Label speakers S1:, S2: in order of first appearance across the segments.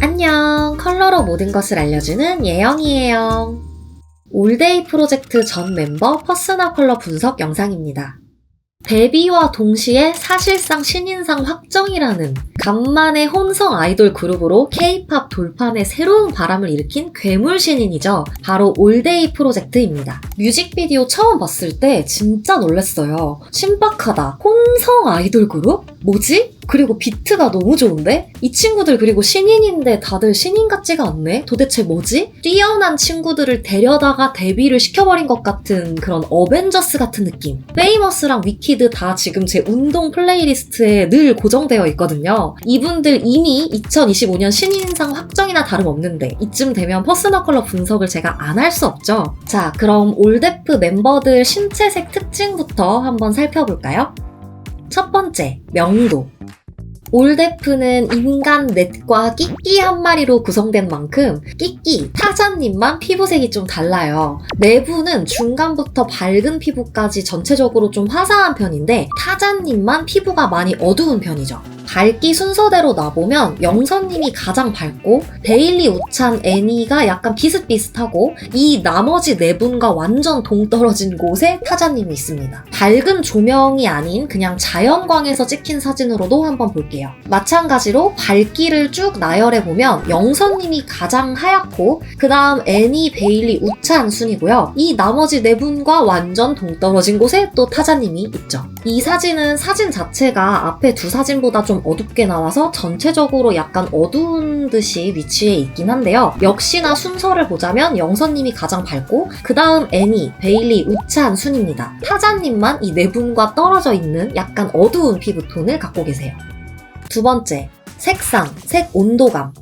S1: 안녕, 컬러로 모든 것을 알려주는 예영이에요. 올데이 프로젝트 전 멤버 퍼스널 컬러 분석 영상입니다. 데뷔와 동시에 사실상 신인상 확정이라는 간만의 혼성 아이돌 그룹으로 K-팝 돌판에 새로운 바람을 일으킨 괴물 신인이죠. 바로 올데이 프로젝트입니다. 뮤직비디오 처음 봤을 때 진짜 놀랐어요. 신박하다. 혼성 아이돌 그룹? 뭐지? 그리고 비트가 너무 좋은데? 이 친구들 그리고 신인인데 다들 신인 같지가 않네? 도대체 뭐지? 뛰어난 친구들을 데려다가 데뷔를 시켜버린 것 같은 그런 어벤져스 같은 느낌. 페이머스랑 위키드 다 지금 제 운동 플레이리스트에 늘 고정되어 있거든요. 이분들 이미 2025년 신인상 확정이나 다름없는데 이쯤 되면 퍼스널 컬러 분석을 제가 안 할 수 없죠. 자, 그럼 올데프 멤버들 신체색 특징부터 한번 살펴볼까요? 첫 번째, 명도. 올데프는 인간 넷과 끼끼 한 마리로 구성된 만큼 끼끼, 타자님만 피부색이 좀 달라요. 내부는 중간부터 밝은 피부까지 전체적으로 좀 화사한 편인데 타자님만 피부가 많이 어두운 편이죠. 밝기 순서대로 놔보면 영선님이 가장 밝고 데일리, 우찬, 애니가 약간 비슷비슷하고 이 나머지 네 분과 완전 동떨어진 곳에 타자님이 있습니다. 밝은 조명이 아닌 그냥 자연광에서 찍힌 사진으로도 한번 볼게요. 마찬가지로 밝기를 쭉 나열해보면 영선님이 가장 하얗고 그 다음 애니, 베일리, 우찬 순이고요. 이 나머지 네 분과 완전 동떨어진 곳에 또 타자님이 있죠. 이 사진은 사진 자체가 앞에 두 사진보다 좀 어둡게 나와서 전체적으로 약간 어두운 듯이 위치해 있긴 한데요. 역시나 순서를 보자면 영선님이 가장 밝고 그 다음 애니, 베일리, 우찬 순입니다. 타자님만 이 네 분과 떨어져 있는 약간 어두운 피부톤을 갖고 계세요. 두 번째, 색상, 색 온도감.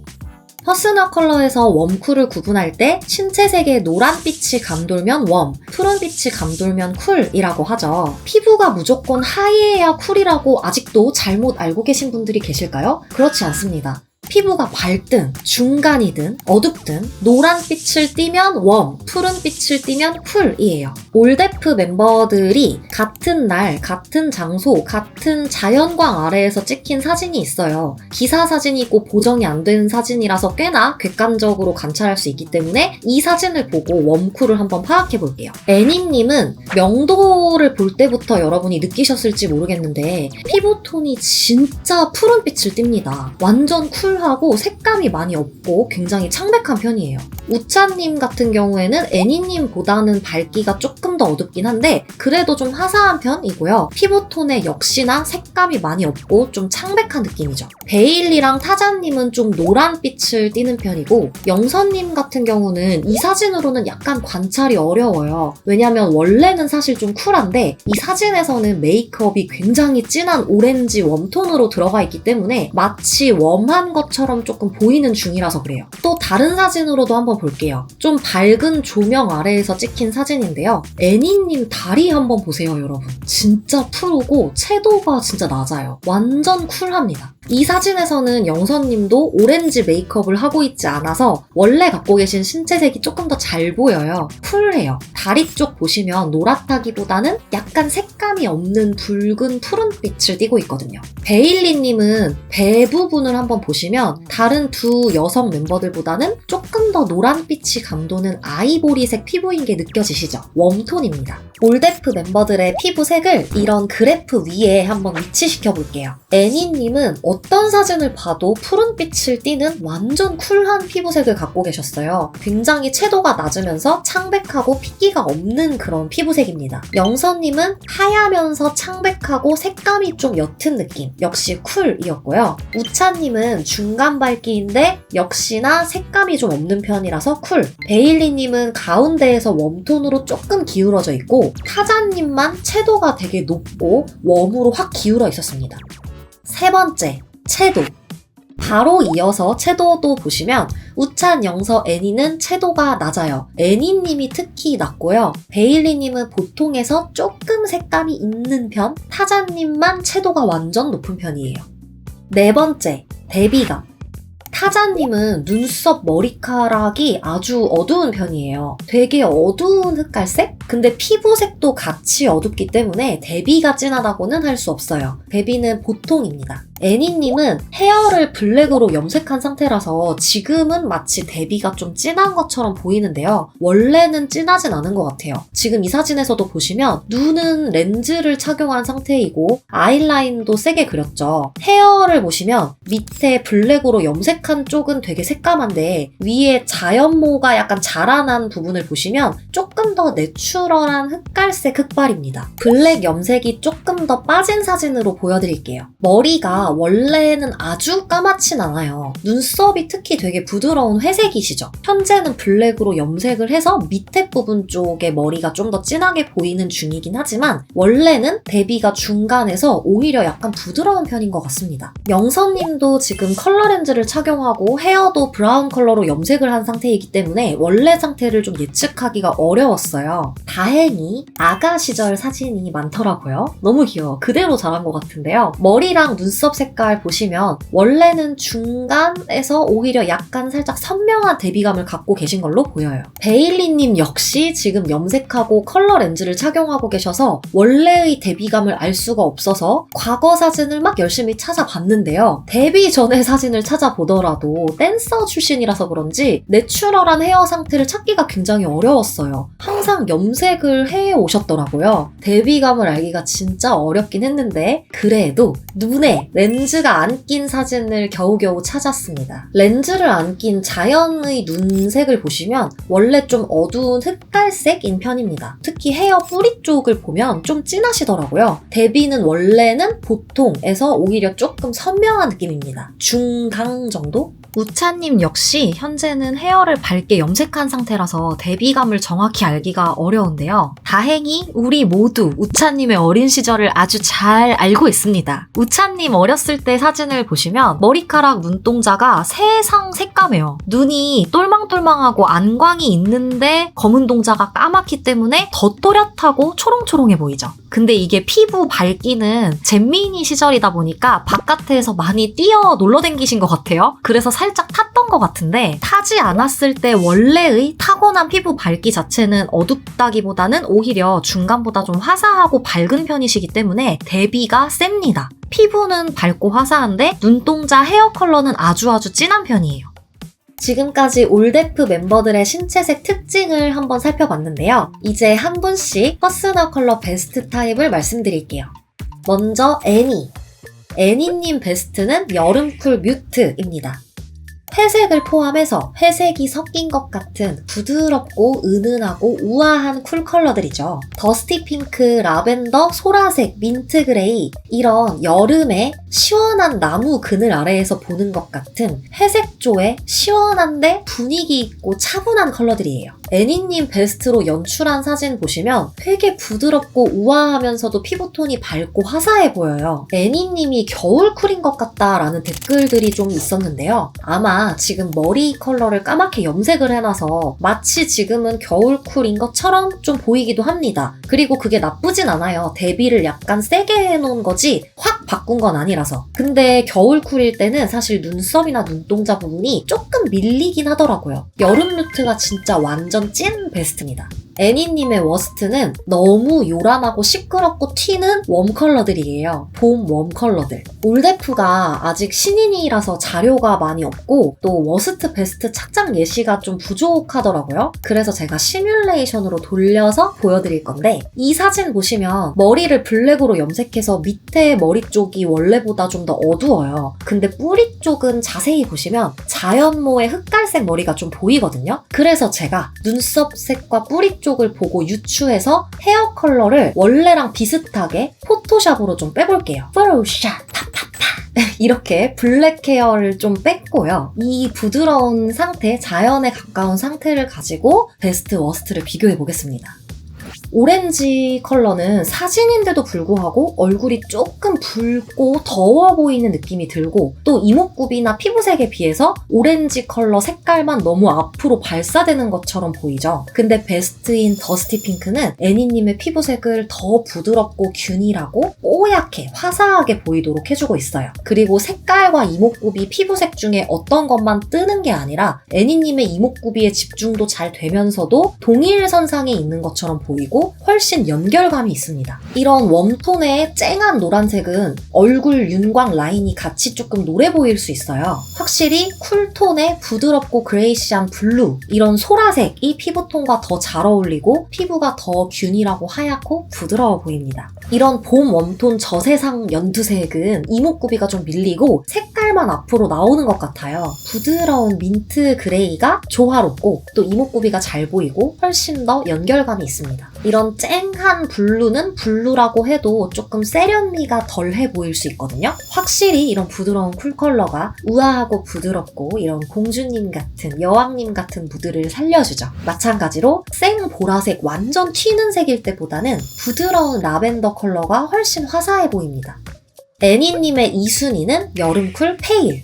S1: 퍼스널 컬러에서 웜쿨을 구분할 때 신체색에 노란빛이 감돌면 웜, 푸른빛이 감돌면 쿨이라고 하죠. 피부가 무조건 하얘야 쿨이라고 아직도 잘못 알고 계신 분들이 계실까요? 그렇지 않습니다. 피부가 밝든 중간이든 어둡든 노란빛을 띠면 웜, 푸른빛을 띠면 쿨이에요. 올데프 멤버들이 같은 날, 같은 장소, 같은 자연광 아래에서 찍힌 사진이 있어요. 기사 사진이고 보정이 안 된 사진이라서 꽤나 객관적으로 관찰할 수 있기 때문에 이 사진을 보고 웜쿨을 한번 파악해 볼게요. 애니님은 명도를 볼 때부터 여러분이 느끼셨을지 모르겠는데 피부톤이 진짜 푸른빛을 띱니다. 완전 쿨하고 색감이 많이 없고 굉장히 창백한 편이에요. 우찬님 같은 경우에는 애니님보다는 밝기가 조금 더 어둡긴 한데 그래도 좀 화사한 편이고요. 피부톤에 역시나 색감이 많이 없고 좀 창백한 느낌이죠. 베일리랑 타자님은 좀 노란빛을 띠는 편이고 영선님 같은 경우는 이 사진으로는 약간 관찰이 어려워요. 왜냐면 원래는 사실 좀 쿨한데 이 사진에서는 메이크업이 굉장히 진한 오렌지 웜톤으로 들어가 있기 때문에 마치 웜한 것처럼 조금 보이는 중이라서 그래요. 또 다른 사진으로도 한번 볼게요. 좀 밝은 조명 아래에서 찍힌 사진인데요. 애니님 다리 한번 보세요, 여러분. 진짜 푸르고 채도가 진짜 낮아요. 완전 쿨합니다. 이 사진에서는 영선님도 오렌지 메이크업을 하고 있지 않아서 원래 갖고 계신 신체색이 조금 더 잘 보여요. 쿨해요. 다리 쪽 보시면 노랗다기보다는 약간 색감이 없는 붉은 푸른빛을 띠고 있거든요. 베일리님은 배 부분을 한번 보시면 다른 두 여성 멤버들보다는 조금 더 노란빛이 감도는 아이보리색 피부인 게 느껴지시죠? 웜톤입니다. 올데프 멤버들의 피부색을 이런 그래프 위에 한번 위치시켜 볼게요. 애니님은 어떤 사진을 봐도 푸른빛을 띠는 완전 쿨한 피부색을 갖고 계셨어요. 굉장히 채도가 낮으면서 창백하고 핏기가 없는 그런 피부색입니다. 영선님은 하얗면서 창백하고 색감이 좀 옅은 느낌. 역시 쿨이었고요. 우찬님은 중간 밝기인데 역시나 색감이 좀 없는 편이라서 쿨. 베일리님은 가운데에서 웜톤으로 조금 기울어져 있고 타자님만 채도가 되게 높고 웜으로 확 기울어 있었습니다. 세 번째, 채도. 바로 이어서 채도도 보시면 우찬, 영서, 애니는 채도가 낮아요. 애니님이 특히 낮고요. 베일리님은 보통에서 조금 색감이 있는 편, 타자님만 채도가 완전 높은 편이에요. 네 번째, 대비감. 타자님은 눈썹, 머리카락이 아주 어두운 편이에요. 되게 어두운 흑갈색? 근데 피부색도 같이 어둡기 때문에 대비가 진하다고는 할 수 없어요. 대비는 보통입니다. 애니님은 헤어를 블랙으로 염색한 상태라서 지금은 마치 데뷔가 좀 진한 것처럼 보이는데요. 원래는 진하진 않은 것 같아요. 지금 이 사진에서도 보시면 눈은 렌즈를 착용한 상태이고 아이라인도 세게 그렸죠. 헤어를 보시면 밑에 블랙으로 염색한 쪽은 되게 새까만데 위에 자연모가 약간 자라난 부분을 보시면 조금 더 내추럴한 흑갈색 흑발입니다. 블랙 염색이 조금 더 빠진 사진으로 보여드릴게요. 머리가 원래는 아주 까맣진 않아요. 눈썹이 특히 되게 부드러운 회색이시죠. 현재는 블랙으로 염색을 해서 밑에 부분 쪽에 머리가 좀 더 진하게 보이는 중이긴 하지만 원래는 데뷔가 중간에서 오히려 약간 부드러운 편인 것 같습니다. 명선님도 지금 컬러 렌즈를 착용하고 헤어도 브라운 컬러로 염색을 한 상태이기 때문에 원래 상태를 좀 예측하기가 어려웠어요. 다행히 아가 시절 사진이 많더라고요. 너무 귀여워. 그대로 자란 것 같은데요. 머리랑 눈썹 색깔 보시면 원래는 중간에서 오히려 약간 살짝 선명한 대비감을 갖고 계신 걸로 보여요. 베일리님 역시 지금 염색하고 컬러 렌즈를 착용하고 계셔서 원래의 대비감을 알 수가 없어서 과거 사진을 막 열심히 찾아봤는데요. 데뷔 전의 사진을 찾아보더라도 댄서 출신이라서 그런지 내추럴한 헤어 상태를 찾기가 굉장히 어려웠어요. 항상 염색을 해 오셨더라고요. 데뷔감을 알기가 진짜 어렵긴 했는데 그래도 눈에 렌즈가 안 낀 사진을 겨우겨우 찾았습니다. 렌즈를 안 낀 자연의 눈색을 보시면 원래 좀 어두운 흑갈색인 편입니다. 특히 헤어 뿌리 쪽을 보면 좀 진하시더라고요. 데뷔는 원래는 보통에서 오히려 조금 선명한 느낌입니다. 중강 정도? 우차님 역시 현재는 헤어를 밝게 염색한 상태라서 데뷔감을 정확히 알기가 어려운데요. 다행히 우리 모두 우차님의 어린 시절을 아주 잘 알고 있습니다. 우차님 어렸을 때 사진을 보시면 머리카락 눈동자가 세상 새까매요. 눈이 똘망똘망하고 안광이 있는데 검은 동자가 까맣기 때문에 더 또렷하고 초롱초롱해 보이죠. 근데 이게 피부 밝기는 잼민이 시절이다 보니까 바깥에서 많이 뛰어 놀러댕기신 것 같아요. 그래서 살짝 탔던 것 같은데 타지 않았을 때 원래의 타고난 피부 밝기 자체는 어둡다기보다는 오히려 중간보다 좀 화사하고 밝은 편이시기 때문에 대비가 셉니다. 피부는 밝고 화사한데 눈동자 헤어 컬러는 아주 진한 편이에요. 지금까지 올데프 멤버들의 신체색 특징을 한번 살펴봤는데요. 이제 한 분씩 퍼스널 컬러 베스트 타입을 말씀드릴게요. 먼저 애니. 애니님 베스트는 여름쿨 뮤트입니다. 회색을 포함해서 회색이 섞인 것 같은 부드럽고 은은하고 우아한 쿨 컬러들이죠. 더스티 핑크, 라벤더, 소라색, 민트 그레이 이런 여름에 시원한 나무 그늘 아래에서 보는 것 같은 회색조의 시원한데 분위기 있고 차분한 컬러들이에요. 애니님 베스트로 연출한 사진 보시면 되게 부드럽고 우아하면서도 피부톤이 밝고 화사해 보여요. 애니님이 겨울 쿨인 것 같다라는 댓글들이 좀 있었는데요. 아마 지금 머리 컬러를 까맣게 염색을 해놔서 마치 지금은 겨울 쿨인 것처럼 좀 보이기도 합니다. 그리고 그게 나쁘진 않아요. 데뷔를 약간 세게 해놓은 거지 확 바꾼 건 아니라서. 근데 겨울 쿨일 때는 사실 눈썹이나 눈동자 부분이 조금 밀리긴 하더라고요. 여름 뮤트가 진짜 완전 찐 베스트입니다. 애니님의 워스트는 너무 요란하고 시끄럽고 튀는 웜 컬러들이에요. 봄 웜 컬러들. 올데프가 아직 신인이라서 자료가 많이 없고 또 워스트 베스트 착장 예시가 좀 부족하더라고요. 그래서 제가 시뮬레이션으로 돌려서 보여드릴 건데 이 사진 보시면 머리를 블랙으로 염색해서 밑에 머리 쪽이 원래보다 좀 더 어두워요. 근데 뿌리 쪽은 자세히 보시면 자연모의 흑갈색 머리가 좀 보이거든요. 그래서 제가 눈썹 색과 뿌리 쪽을 보고 유추해서 헤어 컬러를 원래랑 비슷하게 포토샵으로 좀 빼볼게요. 포토샵 파파파 이렇게 블랙 헤어를 좀 뺐고요. 이 부드러운 상태, 자연에 가까운 상태를 가지고 베스트 워스트를 비교해 보겠습니다. 오렌지 컬러는 사진인데도 불구하고 얼굴이 조금 붉고 더워 보이는 느낌이 들고 또 이목구비나 피부색에 비해서 오렌지 컬러 색깔만 너무 앞으로 발사되는 것처럼 보이죠. 근데 베스트인 더스티 핑크는 애니님의 피부색을 더 부드럽고 균일하고 뽀얗게 화사하게 보이도록 해주고 있어요. 그리고 색깔과 이목구비, 피부색 중에 어떤 것만 뜨는 게 아니라 애니님의 이목구비의 집중도 잘 되면서도 동일선상에 있는 것처럼 보이고 부드럽고 훨씬 연결감이 있습니다. 이런 웜톤의 쨍한 노란색은 얼굴 윤광 라인이 같이 조금 노래 보일 수 있어요. 확실히 쿨톤의 부드럽고 그레이시한 블루, 이런 소라색이 피부톤과 더 잘 어울리고 피부가 더 균일하고 하얗고 부드러워 보입니다. 이런 봄 웜톤 저세상 연두색은 이목구비가 좀 밀리고 색깔만 앞으로 나오는 것 같아요. 부드러운 민트 그레이가 조화롭고 또 이목구비가 잘 보이고 훨씬 더 연결감이 있습니다. 이런 쨍한 블루는 블루라고 해도 조금 세련미가 덜해 보일 수 있거든요. 확실히 이런 부드러운 쿨 컬러가 우아하고 부드럽고 이런 공주님 같은 여왕님 같은 무드를 살려주죠. 마찬가지로 생 보라색 완전 튀는 색일 때보다는 부드러운 라벤더 컬러가 훨씬 화사해 보입니다. 애니님의 2순위는 여름쿨 페일.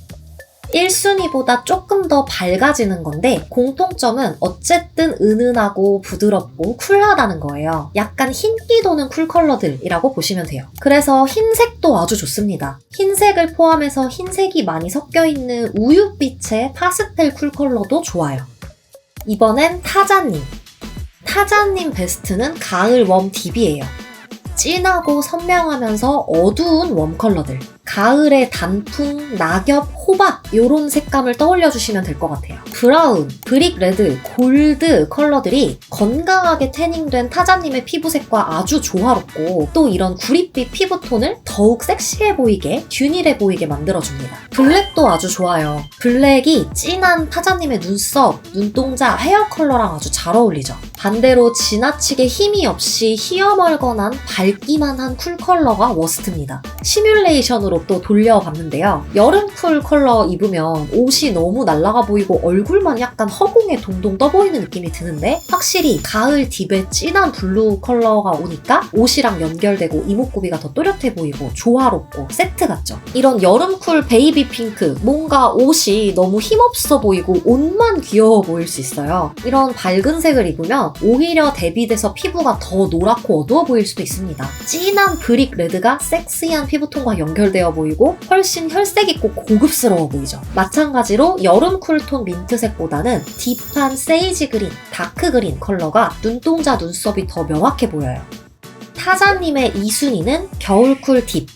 S1: 1순위보다 조금 더 밝아지는 건데 공통점은 어쨌든 은은하고 부드럽고 쿨하다는 거예요. 약간 흰기 도는 쿨 컬러들이라고 보시면 돼요. 그래서 흰색도 아주 좋습니다. 흰색을 포함해서 흰색이 많이 섞여있는 우윳빛의 파스텔 쿨 컬러도 좋아요. 이번엔 타자님. 타자님 베스트는 가을 웜 딥이에요. 진하고 선명하면서 어두운 웜 컬러들. 가을의 단풍, 낙엽, 호박 이런 색감을 떠올려 주시면 될 것 같아요. 브라운, 브릭 레드, 골드 컬러들이 건강하게 태닝된 타자님의 피부색과 아주 조화롭고 또 이런 구릿빛 피부톤을 더욱 섹시해 보이게, 균일해 보이게 만들어줍니다. 블랙도 아주 좋아요. 블랙이 진한 타자님의 눈썹, 눈동자, 헤어 컬러랑 아주 잘 어울리죠. 반대로 지나치게 힘이 없이 희어멀건한 밝기만 한 쿨 컬러가 워스트입니다. 시뮬레이션으로 또 돌려봤는데요. 여름 쿨 컬러 입으면 옷이 너무 날아가 보이고 얼굴만 약간 허공에 동동 떠 보이는 느낌이 드는데 확실히 가을 딥의 진한 블루 컬러가 오니까 옷이랑 연결되고 이목구비가 더 또렷해 보이고 조화롭고 세트 같죠? 이런 여름 쿨 베이비 핑크, 뭔가 옷이 너무 힘없어 보이고 옷만 귀여워 보일 수 있어요. 이런 밝은 색을 입으면 오히려 대비돼서 피부가 더 노랗고 어두워 보일 수도 있습니다. 진한 브릭 레드가 섹시한 피부톤과 연결되어 보이고 훨씬 혈색 있고 고급스러워 보이죠. 마찬가지로 여름 쿨톤 민트색보다는 딥한 세이지 그린, 다크 그린 컬러가 눈동자 눈썹이 더 명확해 보여요. 타자님의 2순위는 겨울 쿨 딥.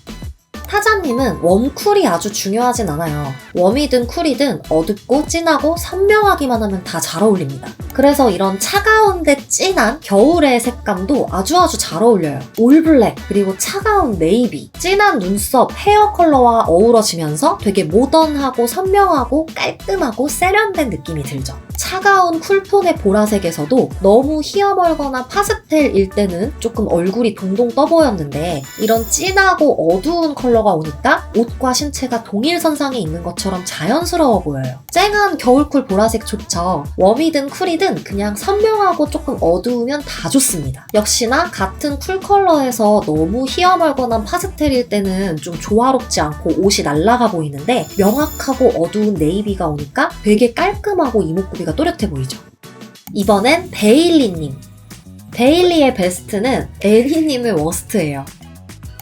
S1: 타자님은 웜쿨이 아주 중요하진 않아요. 웜이든 쿨이든 어둡고 진하고 선명하기만 하면 다 잘 어울립니다. 그래서 이런 차가운데 진한 겨울의 색감도 아주 잘 어울려요. 올블랙 그리고 차가운 네이비, 진한 눈썹, 헤어 컬러와 어우러지면서 되게 모던하고 선명하고 깔끔하고 세련된 느낌이 들죠. 차가운 쿨톤의 보라색에서도 너무 희어멀거나 파스텔일 때는 조금 얼굴이 동동 떠 보였는데 이런 진하고 어두운 컬러가 오니까 옷과 신체가 동일선상에 있는 것처럼 자연스러워 보여요. 쨍한 겨울쿨 보라색 좋죠. 웜이든 쿨이든 그냥 선명하고 조금 어두우면 다 좋습니다. 역시나 같은 쿨 컬러에서 너무 희어멀거나 파스텔일 때는 좀 조화롭지 않고 옷이 날아가 보이는데 명확하고 어두운 네이비가 오니까 되게 깔끔하고 이목구비가 또렷해 보이죠. 이번엔 베일리님. 베일리의 베스트는 애니님의 워스트예요.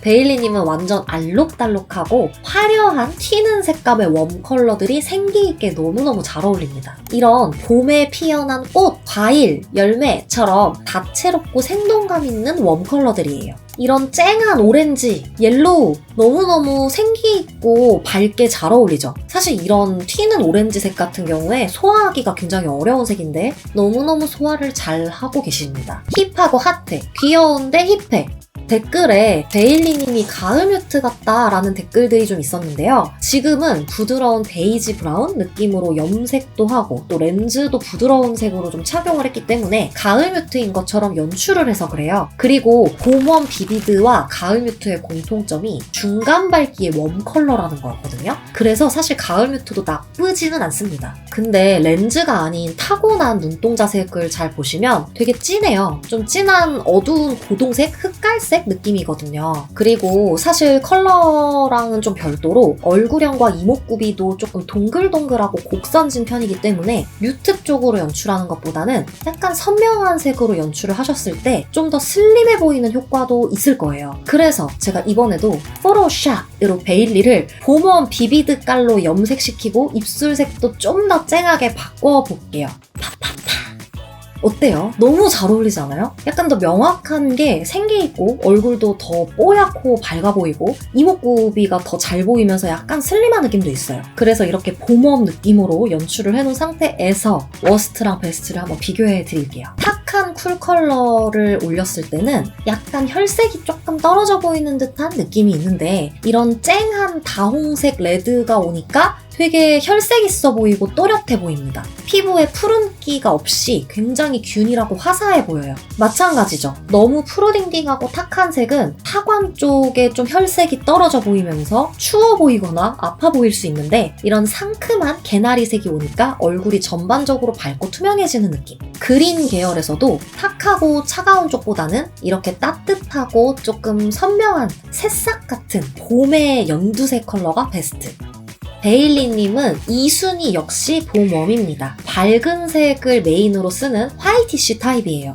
S1: 베일리님은 완전 알록달록하고 화려한 튀는 색감의 웜 컬러들이 생기있게 너무너무 잘 어울립니다. 이런 봄에 피어난 꽃, 과일, 열매처럼 다채롭고 생동감 있는 웜 컬러들이에요. 이런 쨍한 오렌지, 옐로우 너무너무 생기있고 밝게 잘 어울리죠. 사실 이런 튀는 오렌지색 같은 경우에 소화하기가 굉장히 어려운 색인데 너무너무 소화를 잘 하고 계십니다. 힙하고 핫해, 귀여운데 힙해. 댓글에 베일리님이 가을 뮤트 같다라는 댓글들이 좀 있었는데요. 지금은 부드러운 베이지 브라운 느낌으로 염색도 하고 또 렌즈도 부드러운 색으로 좀 착용을 했기 때문에 가을 뮤트인 것처럼 연출을 해서 그래요. 그리고 봄웜 비비드와 가을 뮤트의 공통점이 중간 밝기의 웜 컬러라는 거였거든요. 그래서 사실 가을 뮤트도 나쁘지는 않습니다. 근데 렌즈가 아닌 타고난 눈동자 색을 잘 보시면 되게 진해요. 좀 진한 어두운 고동색, 흑갈색 느낌이거든요. 그리고 사실 컬러랑은 좀 별도로 얼굴형과 이목구비도 조금 동글동글하고 곡선진 편이기 때문에 뮤트 쪽으로 연출하는 것보다는 약간 선명한 색으로 연출을 하셨을 때 좀 더 슬림해 보이는 효과도 있을 거예요. 그래서 제가 이번에도 포토샵으로 베일리를 봄웜 비비드 깔로 염색시키고 입술색도 좀 더 쨍하게 바꿔볼게요. 어때요? 너무 잘 어울리지 않아요? 약간 더 명확한 게 생기있고 얼굴도 더 뽀얗고 밝아 보이고 이목구비가 더 잘 보이면서 약간 슬림한 느낌도 있어요. 그래서 이렇게 봄웜 느낌으로 연출을 해놓은 상태에서 워스트랑 베스트를 한번 비교해 드릴게요. 탁한 쿨 컬러를 올렸을 때는 약간 혈색이 조금 떨어져 보이는 듯한 느낌이 있는데 이런 쨍한 다홍색 레드가 오니까 되게 혈색 있어 보이고 또렷해 보입니다. 피부에 푸른기가 없이 굉장히 균일하고 화사해 보여요. 마찬가지죠. 너무 푸르딩딩하고 탁한 색은 하관 쪽에 좀 혈색이 떨어져 보이면서 추워 보이거나 아파 보일 수 있는데 이런 상큼한 개나리 색이 오니까 얼굴이 전반적으로 밝고 투명해지는 느낌. 그린 계열에서도 탁하고 차가운 쪽보다는 이렇게 따뜻하고 조금 선명한 새싹 같은 봄의 연두색 컬러가 베스트. 베일리님은 이순이 역시 봄웜입니다. 밝은 색을 메인으로 쓰는 화이티쉬 타입이에요.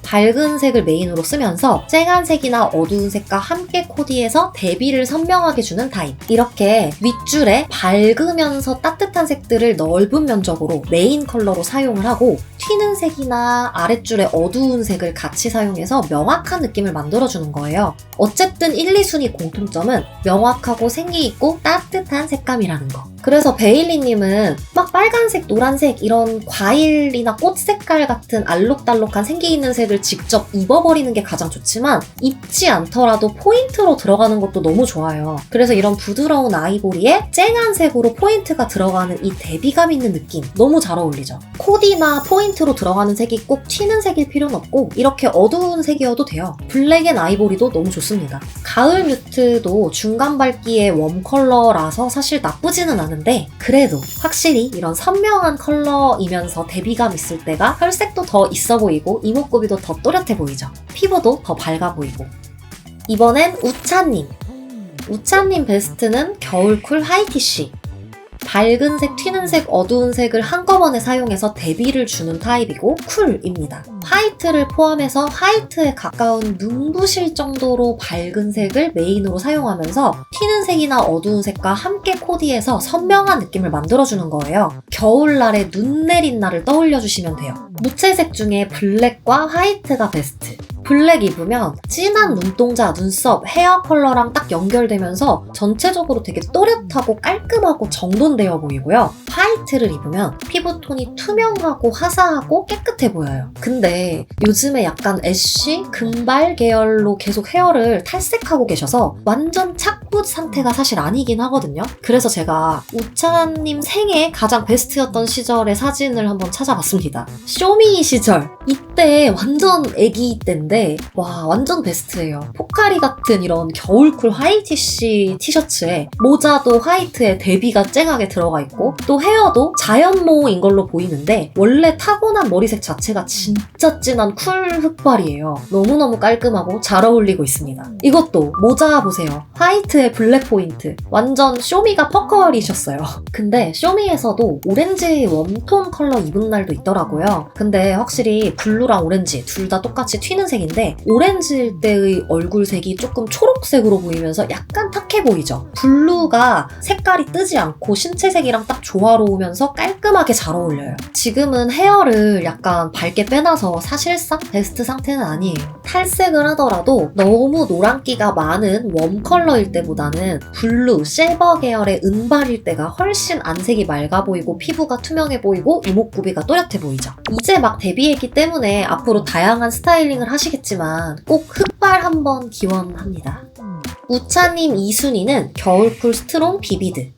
S1: 밝은 색을 메인으로 쓰면서 쨍한 색이나 어두운 색과 함께 코디해서 대비를 선명하게 주는 타입. 이렇게 윗줄에 밝으면서 따뜻한 색들을 넓은 면적으로 메인 컬러로 사용을 하고 튀는 색이나 아랫줄에 어두운 색을 같이 사용해서 명확한 느낌을 만들어주는 거예요. 어쨌든 1, 2순위 공통점은 명확하고 생기있고 따뜻한 색감이라는 거. 그래서 베일리님은 막 빨간색, 노란색 이런 과일이나 꽃 색깔 같은 알록달록한 생기 있는 색을 직접 입어버리는 게 가장 좋지만 입지 않더라도 포인트로 들어가는 것도 너무 좋아요. 그래서 이런 부드러운 아이보리에 쨍한 색으로 포인트가 들어가는 이 대비감 있는 느낌 너무 잘 어울리죠. 코디나 포인트로 들어가는 색이 꼭 튀는 색일 필요는 없고 이렇게 어두운 색이어도 돼요. 블랙 앤 아이보리도 너무 좋습니다. 가을 뮤트도 중간 밝기의 웜 컬러라서 사실 나쁘지는 않은데 그래도 확실히 이런 선명한 컬러이면서 대비감 있을 때가 혈색도 더 있어 보이고 이목구비도 더 또렷해 보이죠. 피부도 더 밝아 보이고. 이번엔 우차님. 우차님 베스트는 겨울쿨 하이티쉬. 밝은 색, 튀는 색, 어두운 색을 한꺼번에 사용해서 대비를 주는 타입이고 쿨입니다. 화이트를 포함해서 화이트에 가까운 눈부실 정도로 밝은 색을 메인으로 사용하면서 튀는 색이나 어두운 색과 함께 코디해서 선명한 느낌을 만들어주는 거예요. 겨울날에 눈 내린 날을 떠올려주시면 돼요. 무채색 중에 블랙과 화이트가 베스트. 블랙 입으면 진한 눈동자, 눈썹, 헤어 컬러랑 딱 연결되면서 전체적으로 되게 또렷하고 깔끔하고 정돈되어 보이고요. 화이트를 입으면 피부톤이 투명하고 화사하고 깨끗해 보여요. 근데 요즘에 약간 애쉬, 금발 계열로 계속 헤어를 탈색하고 계셔서 완전 착붙 상태가 사실 아니긴 하거든요. 그래서 제가 우차님 생애 가장 베스트였던 시절의 사진을 한번 찾아봤습니다. 쇼미 시절. 이때 완전 애기 때인데 와 완전 베스트예요. 포카리 같은 이런 겨울쿨 화이티쉬 티셔츠에 모자도 화이트에 대비가 쨍하게 들어가 있고 또 헤어도 자연모인 걸로 보이는데 원래 타고난 머리색 자체가 진짜 진한 쿨 흑발이에요. 너무너무 깔끔하고 잘 어울리고 있습니다. 이것도 모자 보세요. 화이트에 블랙 포인트. 완전 쇼미가 퍼컬이셨어요. 근데 쇼미에서도 오렌지 웜톤 컬러 입은 날도 있더라고요. 근데 확실히 블루랑 오렌지 둘 다 똑같이 튀는 색인데 오렌지일 때의 얼굴색이 조금 초록색으로 보이면서 약간 탁해 보이죠? 블루가 색깔이 뜨지 않고 신체색이랑 딱 조화로우면서 깔끔하게 잘 어울려요. 지금은 헤어를 약간 밝게 빼놔서 사실상 베스트 상태는 아니에요. 탈색을 하더라도 너무 노란기가 많은 웜 컬러일 때보다는 블루, 실버 계열의 은발일 때가 훨씬 안색이 맑아 보이고 피부가 투명해 보이고 이목구비가 또렷해 보이죠. 이제 막 데뷔했기 때문에 앞으로 다양한 스타일링을 하시겠지만 꼭 흑발 한번 기원합니다. 우차님 2순위는 겨울쿨 스트롱 비비드.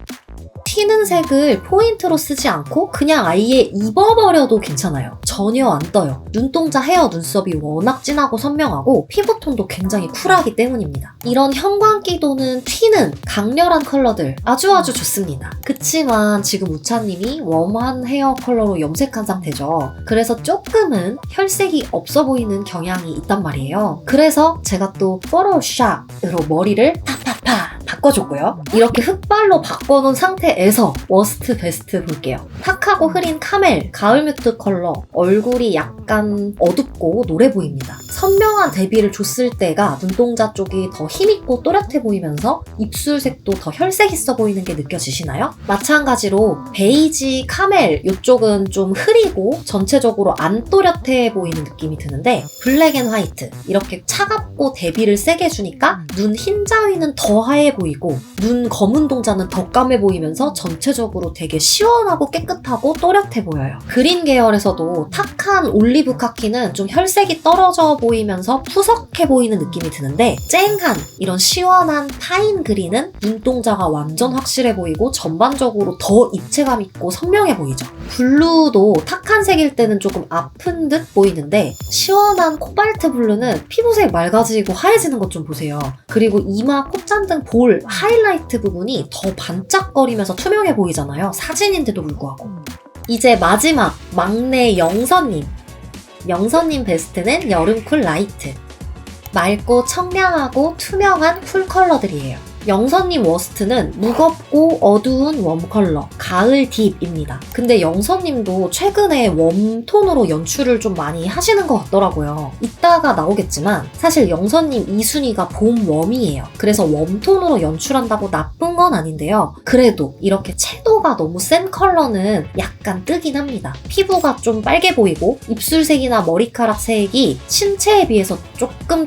S1: 튀는 색을 포인트로 쓰지 않고 그냥 아예 입어버려도 괜찮아요. 전혀 안 떠요. 눈동자, 헤어, 눈썹이 워낙 진하고 선명하고 피부톤도 굉장히 쿨하기 때문입니다. 이런 형광기 도는 튀는 강렬한 컬러들 아주 좋습니다. 그치만 지금 우차님이 웜한 헤어 컬러로 염색한 상태죠. 그래서 조금은 혈색이 없어 보이는 경향이 있단 말이에요. 그래서 제가 또 포토샵으로 머리를 팍팍팍 바꿔줬고요. 이렇게 흑발로 바꿔놓은 상태에서 워스트 베스트 볼게요. 탁하고 흐린 카멜, 가을 뮤트 컬러, 얼굴이 약간 어둡고 노래 보입니다. 선명한 대비를 줬을 때가 눈동자 쪽이 더 힘있고 또렷해 보이면서 입술색도 더 혈색 있어 보이는 게 느껴지시나요? 마찬가지로 베이지, 카멜 이쪽은 좀 흐리고 전체적으로 안 또렷해 보이는 느낌이 드는데 블랙 앤 화이트 이렇게 차갑고 대비를 세게 주니까 눈 흰자위는 더 하얘 보이고 눈 검은 동자는 더 까매 보이면서 전체적으로 되게 시원하고 깨끗하고 또렷해 보여요. 그린 계열에서도 탁한 올리브 카키는 좀 혈색이 떨어져 보이면서 푸석해 보이는 느낌이 드는데 쨍한 이런 시원한 파인 그린은 눈동자가 완전 확실해 보이고 전반적으로 더 입체감 있고 선명해 보이죠. 블루도 탁한 색일 때는 조금 아픈 듯 보이는데 시원한 코발트 블루는 피부색 맑아지고 하얘지는 것 좀 보세요. 그리고 이마, 콧잔등, 볼, 하이라이트 부분이 더 반짝거리면서 투명해 보이잖아요. 사진인데도 불구하고. 이제 마지막 막내 영선님. 영선님 베스트는 여름쿨 라이트. 맑고 청량하고 투명한 쿨 컬러들이에요. 영선님 워스트는 무겁고 어두운 웜 컬러, 가을 딥입니다. 근데 영선님도 최근에 웜톤으로 연출을 좀 많이 하시는 것 같더라고요. 이따가 나오겠지만 사실 영선님 2순위가 봄 웜이에요. 그래서 웜톤으로 연출한다고 나쁜 건 아닌데요. 그래도 이렇게 채도가 너무 센 컬러는 약간 뜨긴 합니다. 피부가 좀 빨개 보이고 입술색이나 머리카락 색이 신체에 비해서 조금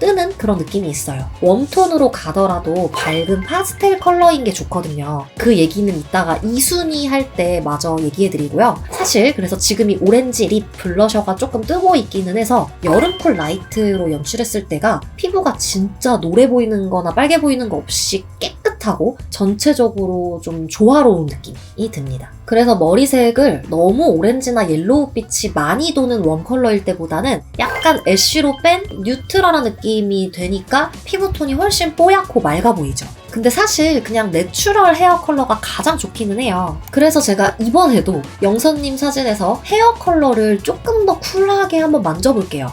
S1: 뜨는 그런 느낌이 있어요. 웜톤으로 가더라도 밝은 파스텔 컬러인 게 좋거든요. 그 얘기는 이따가 2순위 할 때 마저 얘기해드리고요. 사실 그래서 지금 이 오렌지 립 블러셔가 조금 뜨고 있기는 해서 여름쿨 라이트로 연출했을 때가 피부가 진짜 노래 보이는 거나 빨개 보이는 거 없이 깨끗하고 전체적으로 좀 조화로운 느낌이 듭니다. 그래서 머리색을 너무 오렌지나 옐로우빛이 많이 도는 웜 컬러일 때보다는 약간 애쉬로 뺀 뉴트럴한 느낌이 되니까 피부톤이 훨씬 뽀얗고 맑아 보이죠. 근데 사실 그냥 내추럴 헤어 컬러가 가장 좋기는 해요. 그래서 제가 이번에도 영선님 사진에서 헤어 컬러를 조금 더 쿨하게 한번 만져볼게요.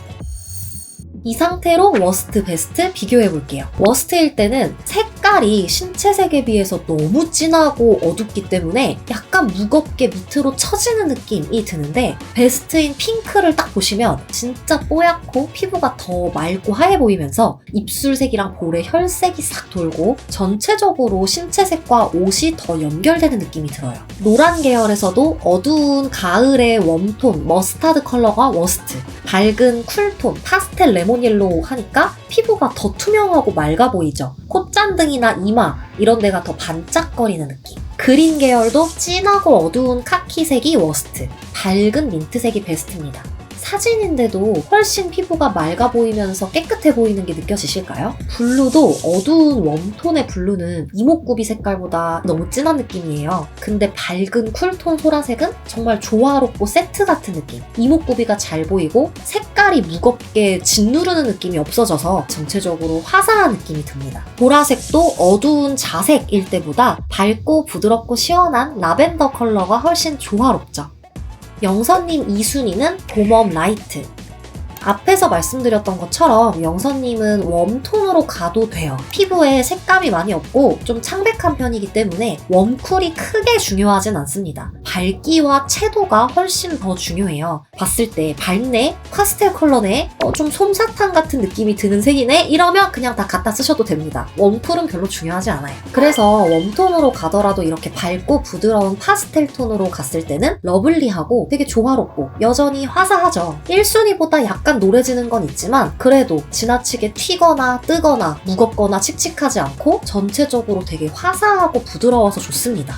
S1: 이 상태로 워스트, 베스트 비교해볼게요. 워스트일 때는 색깔이 신체색에 비해서 너무 진하고 어둡기 때문에 약간 무겁게 밑으로 처지는 느낌이 드는데 베스트인 핑크를 딱 보시면 진짜 뽀얗고 피부가 더 맑고 하얘 보이면서 입술색이랑 볼에 혈색이 싹 돌고 전체적으로 신체색과 옷이 더 연결되는 느낌이 들어요. 노란 계열에서도 어두운 가을의 웜톤, 머스타드 컬러가 워스트, 밝은 쿨톤, 파스텔 레몬 옐로우 하니까 피부가 더 투명하고 맑아 보이죠. 콧잔등이나 이마 이런 데가 더 반짝거리는 느낌. 그린 계열도 진하고 어두운 카키색이 워스트, 밝은 민트색이 베스트입니다. 사진인데도 훨씬 피부가 맑아 보이면서 깨끗해 보이는 게 느껴지실까요? 블루도 어두운 웜톤의 블루는 이목구비 색깔보다 너무 진한 느낌이에요. 근데 밝은 쿨톤 소라색은 정말 조화롭고 세트 같은 느낌. 이목구비가 잘 보이고 색깔이 무겁게 짓누르는 느낌이 없어져서 전체적으로 화사한 느낌이 듭니다. 보라색도 어두운 자색일 때보다 밝고 부드럽고 시원한 라벤더 컬러가 훨씬 조화롭죠. 영선님 2순위는 봄웜 라이트. 앞에서 말씀드렸던 것처럼 영선님은 웜톤으로 가도 돼요. 피부에 색감이 많이 없고 좀 창백한 편이기 때문에 웜쿨이 크게 중요하진 않습니다. 밝기와 채도가 훨씬 더 중요해요. 봤을 때 밝네? 파스텔 컬러네? 좀 솜사탕 같은 느낌이 드는 색이네? 이러면 그냥 다 갖다 쓰셔도 됩니다. 웜쿨은 별로 중요하지 않아요. 그래서 웜톤으로 가더라도 이렇게 밝고 부드러운 파스텔 톤으로 갔을 때는 러블리하고 되게 조화롭고 여전히 화사하죠. 1순위보다 약간 노래지는 건 있지만 그래도 지나치게 튀거나 뜨거나 무겁거나 칙칙하지 않고 전체적으로 되게 화사하고 부드러워서 좋습니다.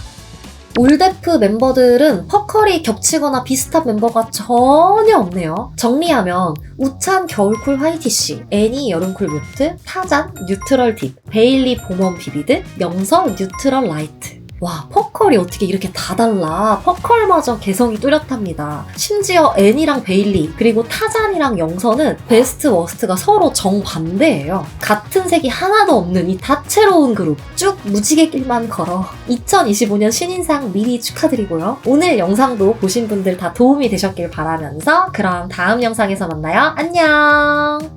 S1: 올데프 멤버들은 퍼컬이 겹치거나 비슷한 멤버가 전혀 없네요. 정리하면 우찬 겨울쿨 화이티쉬, 애니 여름쿨 뮤트, 타잔 뉴트럴 딥, 베일리 봄웜 비비드, 영서 뉴트럴 라이트. 와, 퍼컬이 어떻게 이렇게 다 달라. 퍼컬마저 개성이 뚜렷합니다. 심지어 애니랑 베일리 그리고 타잔이랑 영서는 베스트 워스트가 서로 정반대예요. 같은 색이 하나도 없는 이 다채로운 그룹 쭉 무지개 길만 걸어. 2025년 신인상 미리 축하드리고요. 오늘 영상도 보신 분들 다 도움이 되셨길 바라면서 그럼 다음 영상에서 만나요. 안녕.